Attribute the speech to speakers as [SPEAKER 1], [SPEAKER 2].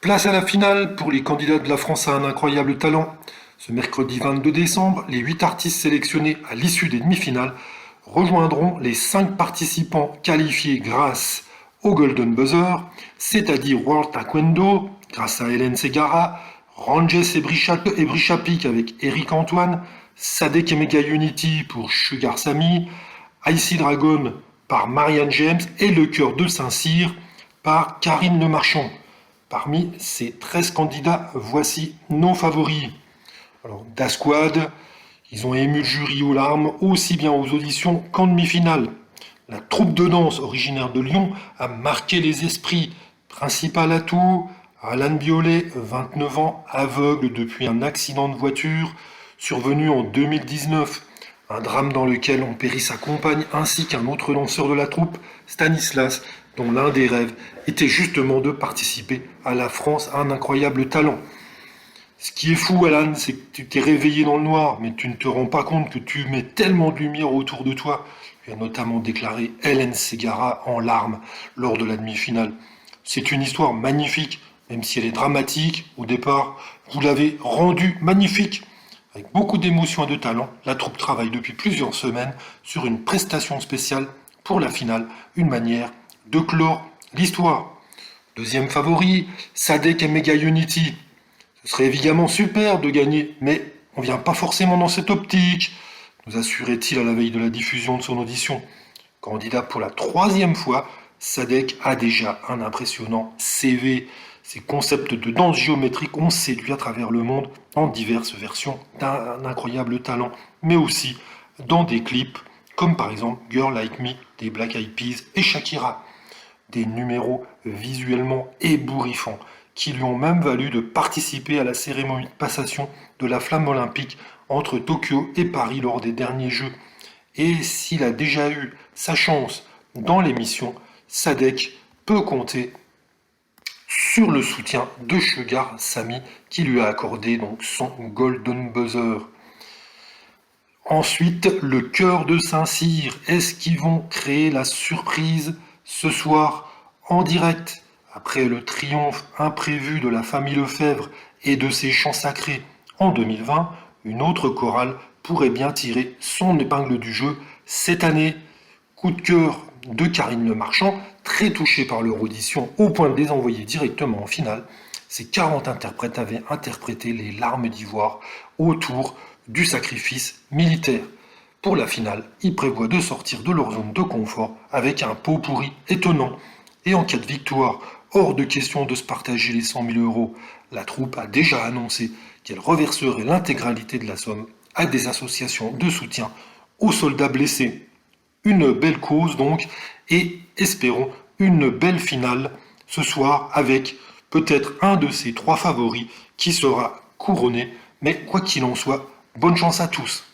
[SPEAKER 1] Place à la finale pour les candidats de la France à un incroyable talent. Ce mercredi 22 décembre, les 8 artistes sélectionnés à l'issue des demi-finales rejoindront les 5 participants qualifiés grâce au Golden Buzzer, c'est-à-dire World Taekwondo, grâce à Hélène Ségara, Ranges et Brichapik avec Eric Antoine, Sadek et Mega Unity pour Sugar Sammy, Icy Dragon par Marianne James et Le Cœur de Saint-Cyr par Karine Le Marchand. Parmi ces 13 candidats, voici nos favoris. Alors, Dasquad, ils ont ému le jury aux larmes, aussi bien aux auditions qu'en demi-finale. La troupe de danse originaire de Lyon a marqué les esprits. Principal atout, Alan Biolay, 29 ans, aveugle depuis un accident de voiture survenu en 2019. Un drame dans lequel ont péri sa compagne ainsi qu'un autre danseur de la troupe, Stanislas, dont l'un des rêves était justement de participer à la France à un incroyable talent. Ce qui est fou, Alan, c'est que tu t'es réveillé dans le noir, mais tu ne te rends pas compte que tu mets tellement de lumière autour de toi. Tu as notamment déclaré Hélène Ségara en larmes lors de la demi-finale. C'est une histoire magnifique, même si elle est dramatique au départ. Vous l'avez rendue magnifique. Avec beaucoup d'émotion et de talent, la troupe travaille depuis plusieurs semaines sur une prestation spéciale pour la finale, une manière de clore l'histoire. Deuxième favori, Sadek et Mega Unity. Ce serait évidemment super de gagner, mais on vient pas forcément dans cette optique, nous assurait-il à la veille de la diffusion de son audition. Candidat pour la 3e fois, Sadek a déjà un impressionnant CV. Ses concepts de danse géométrique ont séduit à travers le monde en diverses versions d'un incroyable talent, mais aussi dans des clips comme par exemple Girl Like Me des Black Eyed Peas et Shakira. Des numéros visuellement ébouriffants qui lui ont même valu de participer à la cérémonie de passation de la flamme olympique entre Tokyo et Paris lors des derniers Jeux. Et s'il a déjà eu sa chance dans l'émission, Sadek peut compter sur le soutien de Sugar Sammy qui lui a accordé donc son Golden Buzzer. Ensuite, le Cœur de Saint-Cyr. Est-ce qu'ils vont créer la surprise ce soir en direct après le triomphe imprévu de la famille Lefebvre et de ses chants sacrés en 2020? Une autre chorale pourrait bien tirer son épingle du jeu cette année. Coup de cœur de Karine Le Marchand, très touchée par leur audition au point de les envoyer directement en finale. Ces 40 interprètes avaient interprété les larmes d'ivoire autour du sacrifice militaire. Pour la finale, ils prévoient de sortir de leur zone de confort avec un pot pourri étonnant. Et en cas de victoire, hors de question de se partager les 100 000 euros. La troupe a déjà annoncé qu'elle reverserait l'intégralité de la somme à des associations de soutien aux soldats blessés. Une belle cause donc, et espérons une belle finale ce soir avec peut-être un de ces 3 favoris qui sera couronné. Mais quoi qu'il en soit, bonne chance à tous.